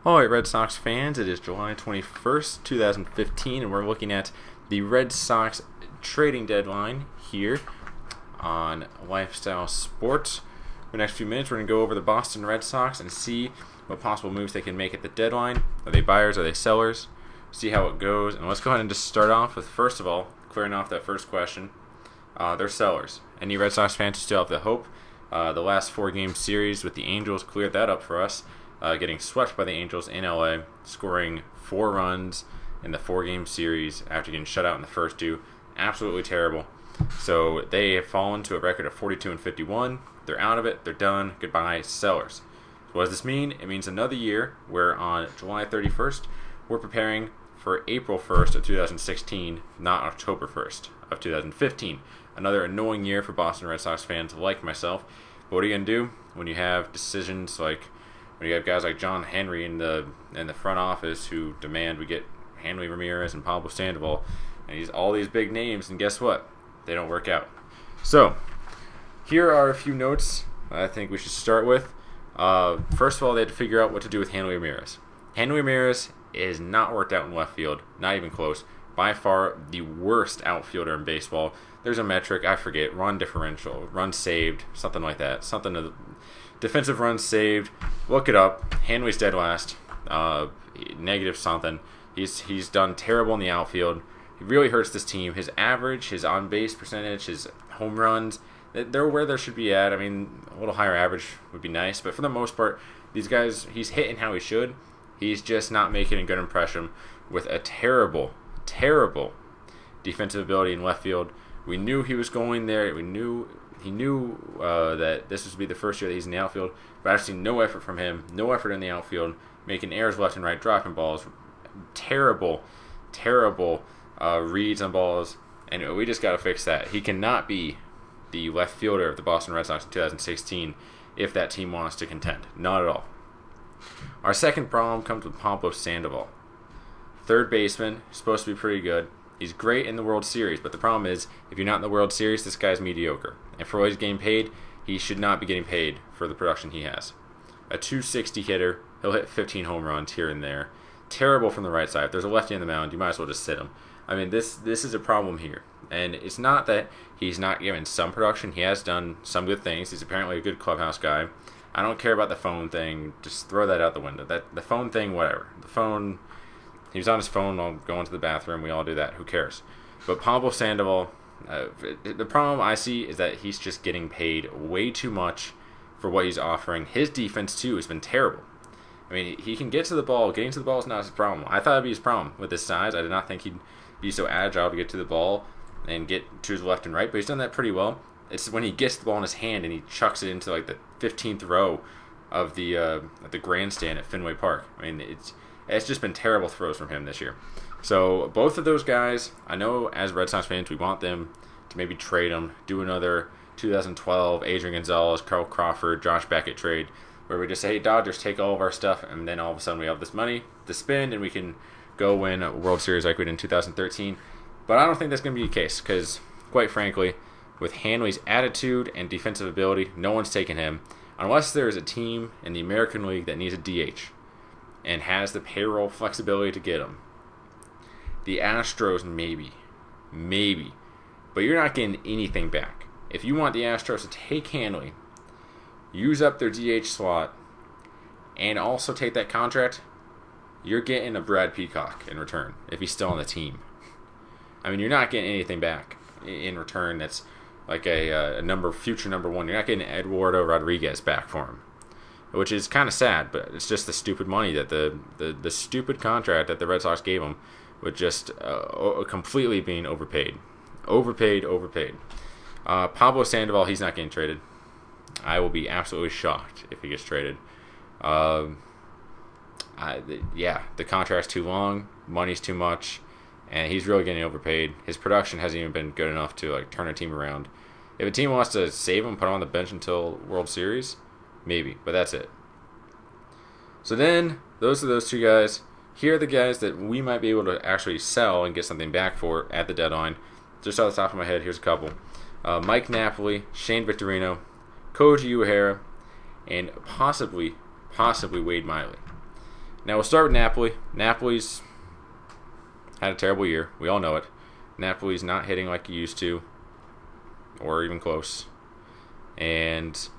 Alright, Red Sox fans, it is July 21st, 2015, and we're looking at the Red Sox trading deadline here on Lifestyle Sports. For the next few minutes, we're going to go over the Boston Red Sox and see what possible moves they can make at the deadline. Are they buyers? Are they sellers? See how it goes. And let's go ahead and just start off with, first of all, clearing off that first question. They're sellers. Any Red Sox fans who still have the hope? The last 4-game series with the Angels cleared that up for us. Getting swept by the Angels in LA, scoring 4 runs in the 4-game series after getting shut out in the first 2. Absolutely terrible. So they have fallen to a record of 42-51. They're out of it. They're done. Goodbye, sellers. So what does this mean? It means another year where on July 31st, we're preparing for April 1st of 2016, not October 1st of 2015. Another annoying year for Boston Red Sox fans like myself. But what are you going to do when you have decisions like when you have guys like John Henry in the front office who demand we get Hanley Ramirez and Pablo Sandoval, and all these big names, and guess what? They don't work out. So, here are a few notes I think we should start with. First of all, they had to figure out what to do with Hanley Ramirez. Hanley Ramirez is not worked out in left field, not even close. By far the worst outfielder in baseball. There's a metric, I forget, run differential, run saved, something like that. Defensive runs saved. Look it up. Hanley's dead last. Negative something. He's done terrible in the outfield. He really hurts this team. His average, his on-base percentage, his home runs, they're where they should be at. I mean, a little higher average would be nice. But for the most part, these guys, he's hitting how he should. He's just not making a good impression with a terrible defensive ability in left field. We knew he was going there. He knew that this would be the first year that he's in the outfield, but I've seen no effort from him, no effort in the outfield, making errors left and right, dropping balls, terrible reads on balls, and we just got to fix that. He cannot be the left fielder of the Boston Red Sox in 2016 if that team wants to contend. Not at all. Our second problem comes with Pablo Sandoval. Third baseman, supposed to be pretty good. He's great in the World Series, but the problem is, if you're not in the World Series, this guy's mediocre. And for what he's getting paid, he should not be getting paid for the production he has. A 260 hitter, he'll hit 15 home runs here and there. Terrible from the right side. If there's a lefty on the mound, you might as well just sit him. I mean, this is a problem here. And it's not that he's not given some production. He has done some good things. He's apparently a good clubhouse guy. I don't care about the phone thing. Just throw that out the window. The phone thing, whatever. The phone... He was on his phone while going to the bathroom. We all do that. Who cares? But Pablo Sandoval, the problem I see is that he's just getting paid way too much for what he's offering. His defense, too, has been terrible. I mean, he can get to the ball. Getting to the ball is not his problem. I thought it would be his problem with his size. I did not think he'd be so agile to get to the ball and get to his left and right, but he's done that pretty well. It's when he gets the ball in his hand and he chucks it into like the 15th row of the grandstand at Fenway Park. I mean, it's just been terrible throws from him this year. So both of those guys, I know as Red Sox fans, we want them to maybe trade them, do another 2012 Adrian Gonzalez, Carl Crawford, Josh Beckett trade, where we just say, hey, Dodgers, take all of our stuff, and then all of a sudden we have this money to spend, and we can go win a World Series like we did in 2013. But I don't think that's going to be the case, because, quite frankly, with Hanley's attitude and defensive ability, no one's taking him, unless there is a team in the American League that needs a DH and has the payroll flexibility to get him. The Astros, maybe. But you're not getting anything back. If you want the Astros to take Hanley, use up their DH slot, and also take that contract, you're getting a Brad Peacock in return, if he's still on the team. I mean, you're not getting anything back in return that's like a future number one. You're not getting Eduardo Rodriguez back for him, which is kind of sad, but it's just the stupid money that the stupid contract that the Red Sox gave him with just completely being overpaid. Pablo Sandoval, he's not getting traded. I will be absolutely shocked if he gets traded. The contract's too long, money's too much, and he's really getting overpaid. His production hasn't even been good enough to like turn a team around. If a team wants to save him, put him on the bench until World Series, maybe, but that's it. So then, those are those two guys. Here are the guys that we might be able to actually sell and get something back for at the deadline. Just off the top of my head, here's a couple. Mike Napoli, Shane Victorino, Koji Uehara, and possibly Wade Miley. Now we'll start with Napoli. Napoli's had a terrible year. We all know it. Napoli's not hitting like he used to, or even close. And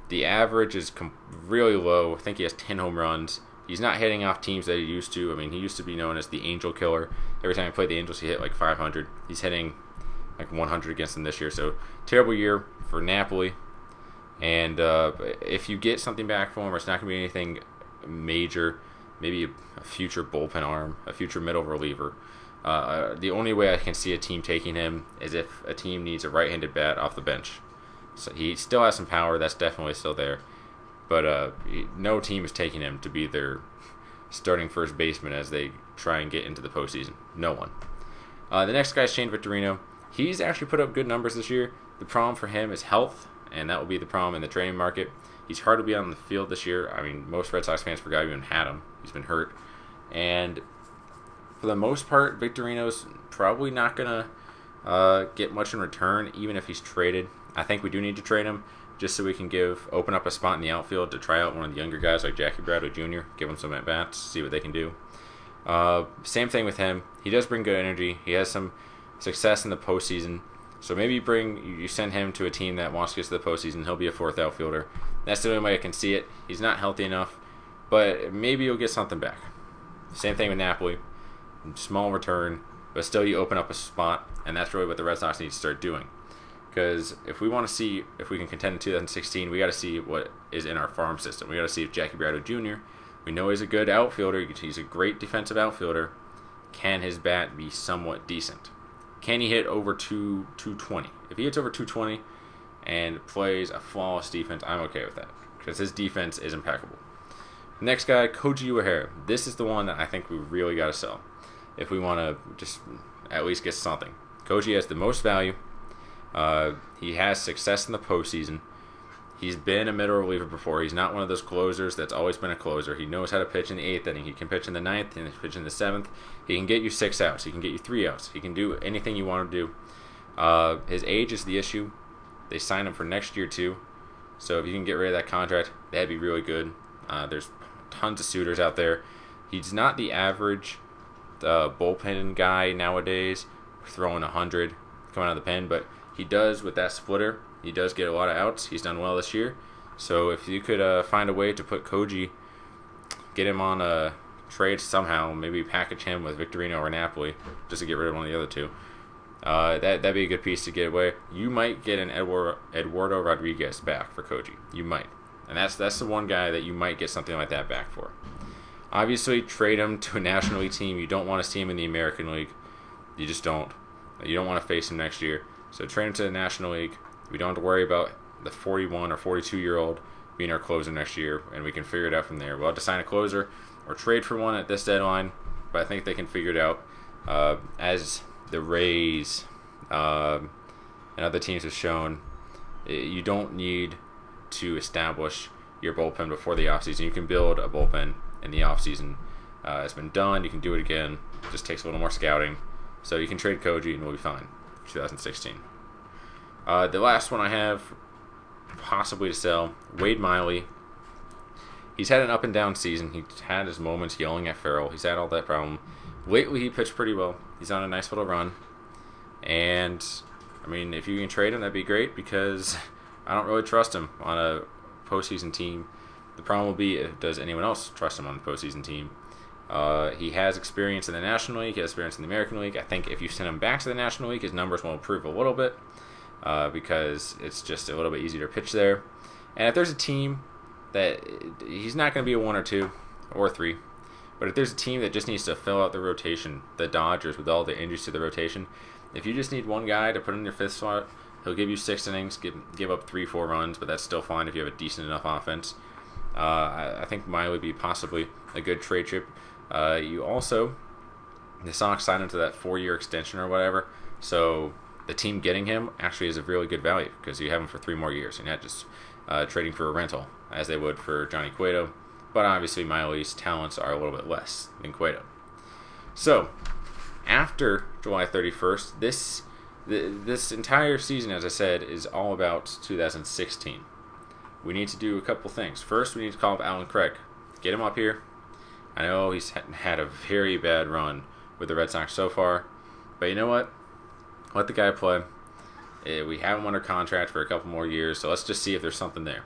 the average is really low. I think he has 10 home runs. He's not hitting off teams that he used to. I mean, he used to be known as the Angel Killer. Every time he played the Angels, he hit like 500. He's hitting like 100 against them this year. So, terrible year for Napoli. And if you get something back for him, it's not going to be anything major. Maybe a future bullpen arm, a future middle reliever. The only way I can see a team taking him is if a team needs a right-handed bat off the bench. So he still has some power. That's definitely still there. But no team is taking him to be their starting first baseman as they try and get into the postseason. No one. The next guy is Shane Victorino. He's actually put up good numbers this year. The problem for him is health, and that will be the problem in the training market. He's hard to be on the field this year. I mean, most Red Sox fans forgot he even had him. He's been hurt. And for the most part, Victorino's probably not going to get much in return, even if he's traded. I think we do need to trade him just so we can open up a spot in the outfield to try out one of the younger guys like Jackie Bradley Jr., give him some at-bats, see what they can do. Same thing with him. He does bring good energy. He has some success in the postseason. So maybe you send him to a team that wants to get to the postseason. He'll be a fourth outfielder. That's the only way I can see it. He's not healthy enough, but maybe you'll get something back. Same thing with Napoli. Small return, but still you open up a spot, and that's really what the Red Sox need to start doing. Because if we want to see if we can contend in 2016, we got to see what is in our farm system. We got to see if Jackie Bradley Jr., we know he's a good outfielder. He's a great defensive outfielder. Can his bat be somewhat decent? Can he hit over 220? If he hits over 220 and plays a flawless defense, I'm okay with that. Because his defense is impeccable. Next guy, Koji Uehara. This is the one that I think we really got to sell. If we want to just at least get something. Koji has the most value. He has success in the postseason. He's been a middle reliever before. He's not one of those closers that's always been a closer. He knows how to pitch in the 8th inning. He can pitch in the 9th and pitch in the 7th. He can get you 6 outs. He can get you 3 outs. He can do anything you want to do. His age is the issue. They signed him for next year too. So if you can get rid of that contract, that'd be really good. There's tons of suitors out there. He's not the average bullpen guy nowadays, throwing 100 coming out of the pen, but he does with that splitter. He does get a lot of outs. He's done well this year. So if you could find a way to put Koji, get him on a trade somehow, maybe package him with Victorino or Napoli, just to get rid of one of the other two, that'd be a good piece to get away. You might get an Eduardo Rodriguez back for Koji. You might. And that's the one guy that you might get something like that back for. Obviously, trade him to a National League team. You don't want to see him in the American League. You just don't. You don't want to face him next year. So trade him to the National League. We don't have to worry about the 41 or 42-year-old being our closer next year, and we can figure it out from there. We'll have to sign a closer or trade for one at this deadline, but I think they can figure it out. As the Rays and other teams have shown, you don't need to establish your bullpen before the offseason. You can build a bullpen in the offseason. It's been done. You can do it again. It just takes a little more scouting. So you can trade Koji and we'll be fine. 2016. The last one I have possibly to sell, Wade Miley. He's had an up and down season. He's had his moments yelling at Farrell. He's had all that problem. Lately, he pitched pretty well. He's on a nice little run. And, I mean, if you can trade him, that'd be great because I don't really trust him on a postseason team. The problem will be, does anyone else trust him on the postseason team? He has experience in the National League. He has experience in the American League. I think if you send him back to the National League, his numbers will improve a little bit because it's just a little bit easier to pitch there. And if there's a team that he's not going to be a 1 or 2 or 3, but if there's a team that just needs to fill out the rotation, the Dodgers with all the injuries to the rotation, if you just need one guy to put in your 5th slot, he'll give you 6 innings, give up 3-4 runs, but that's still fine if you have a decent enough offense. I think Miley would be possibly a good trade chip. You also, the Sox signed him to that 4-year extension or whatever, so the team getting him actually is a really good value because you have him for 3 more years and not just trading for a rental as they would for Johnny Cueto. But obviously Miley's talents are a little bit less than Cueto. So after July 31st, this entire season, as I said, is all about 2016. We need to do a couple things. First, we need to call up Alan Craig. Get him up here. I know he's had a very bad run with the Red Sox so far, but you know what? Let the guy play. We have him under contract for a couple more years, so let's just see if there's something there.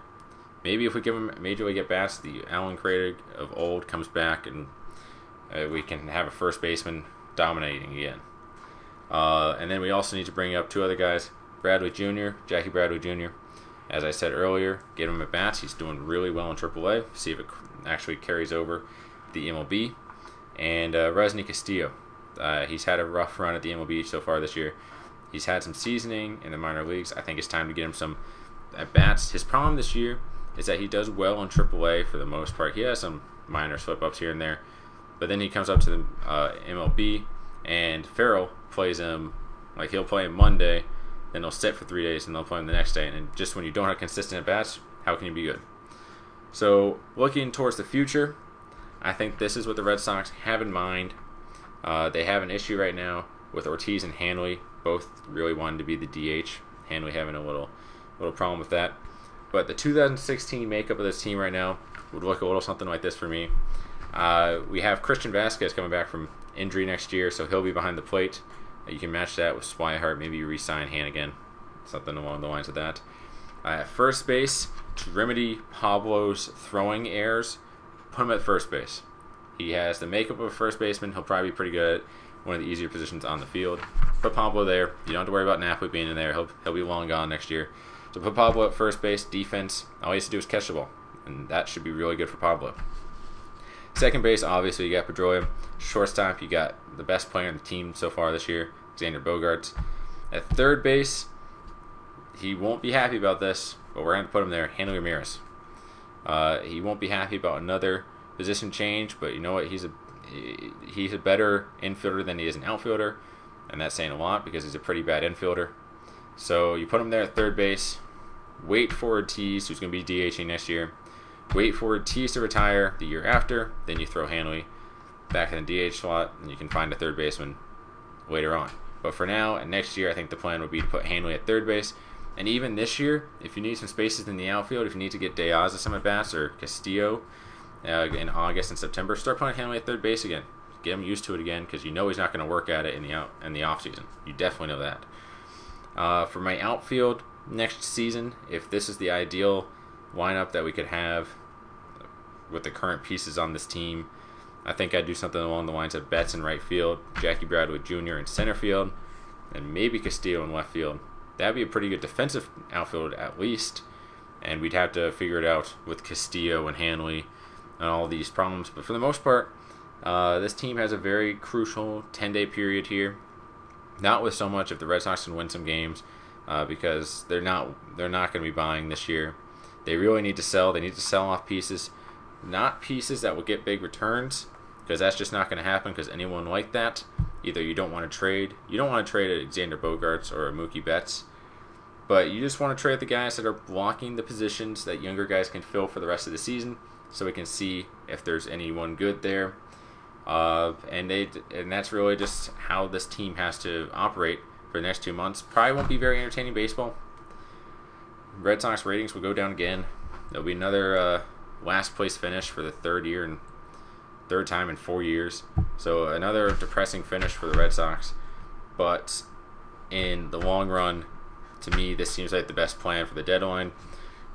Maybe if we give him major league at-bats, the Alan Craig of old comes back, and we can have a first baseman dominating again. And then we also need to bring up two other guys, Jackie Bradley Jr. As I said earlier, get him at-bats. He's doing really well in AAA. See if it actually carries over the MLB. And Resny Castillo. He's had a rough run at the MLB so far this year. He's had some seasoning in the minor leagues. I think it's time to get him some at-bats. His problem this year is that he does well in AAA for the most part. He has some minor slip-ups here and there. But then he comes up to the MLB, and Farrell plays him, like he'll play him Monday, then he'll sit for 3 days, and they'll play him the next day. And just when you don't have consistent at-bats, how can you be good? So looking towards the future, I think this is what the Red Sox have in mind. They have an issue right now with Ortiz and Hanley, both really wanting to be the DH. Hanley having a little problem with that. But the 2016 makeup of this team right now would look a little something like this for me. We have Christian Vasquez coming back from injury next year, so he'll be behind the plate. You can match that with Swihart. Maybe you re-sign Hannigan, something along the lines of that. At first base, to remedy Pablo's throwing errors, put him at first base. He has the makeup of a first baseman. He'll probably be pretty good at one of the easier positions on the field. Put Pablo there. You don't have to worry about Napoli being in there. He'll be long gone next year. So put Pablo at first base. Defense, all he has to do is catch the ball, and that should be really good for Pablo. Second base, obviously, you got Pedroia. Shortstop, you got the best player on the team so far this year, Xander Bogaerts. At third base, he won't be happy about this, but we're going to put him there, Hanley Ramirez. He won't be happy about another position change, but you know what? He's a better infielder than he is an outfielder, and that's saying a lot because he's a pretty bad infielder. So you put him there at third base. Wait for Ortiz, who's going to be DHing next year. Wait for Ortiz to retire the year after. Then you throw Hanley back in the DH slot, and you can find a third baseman later on. But for now and next year, I think the plan would be to put Hanley at third base. And even this year, if you need some spaces in the outfield, if you need to get Diaz some at bats or Castillo in August and September, start putting Hanley at third base again. Get him used to it again, because you know he's not going to work at it in the off season. You definitely know that. For my outfield next season, if this is the ideal lineup that we could have with the current pieces on this team, I think I'd do something along the lines of Betts in right field, Jackie Bradley Jr. in center field, and maybe Castillo in left field. That'd be a pretty good defensive outfield at least, and we'd have to figure it out with Castillo and Hanley and all these problems. But for the most part, this team has a very crucial 10-day period here. Not with so much if the Red Sox can win some games, because they're not going to be buying this year. They really need to sell. They need to sell off pieces, not pieces that will get big returns, because that's just not going to happen. Because anyone like that, either you don't want to trade. You don't want to trade at Xander Bogaerts or Mookie Betts, but you just want to trade the guys that are blocking the positions that younger guys can fill for the rest of the season, so we can see if there's anyone good there. And that's really just how this team has to operate for the next 2 months. Probably won't be very entertaining baseball. Red Sox ratings will go down again. There'll be another last place finish for the third time in 4 years. So another depressing finish for the Red Sox. But in the long run, to me, this seems like the best plan for the deadline.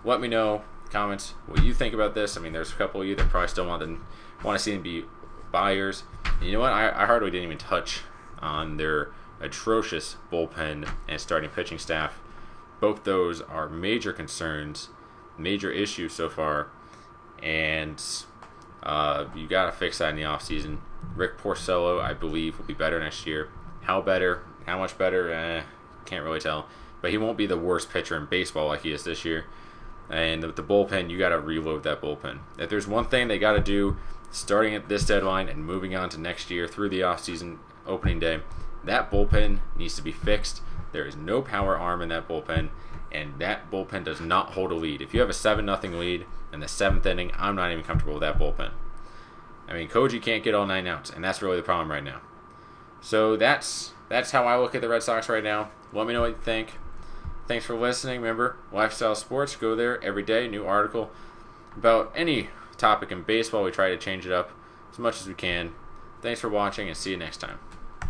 Let me know in the comments what you think about this. I mean, there's a couple of you that probably still want to see them be buyers. You know what? I hardly didn't even touch on their atrocious bullpen and starting pitching staff. Both those are major concerns, major issues so far, and you got to fix that in the offseason. Rick Porcello, I believe, will be better next year. How better? How much better? Can't really tell. But he won't be the worst pitcher in baseball like he is this year. And with the bullpen, you got to reload that bullpen. If there's one thing they got to do starting at this deadline and moving on to next year through the offseason opening day, that bullpen needs to be fixed. There is no power arm in that bullpen, and that bullpen does not hold a lead. If you have a 7-0 lead in the 7th inning, I'm not even comfortable with that bullpen. I mean, Koji can't get all 9 outs, and that's really the problem right now. So that's how I look at the Red Sox right now. Let me know what you think. Thanks for listening. Remember, Lifestyle Sports, go there every day, new article about any topic in baseball. We try to change it up as much as we can. Thanks for watching, and see you next time.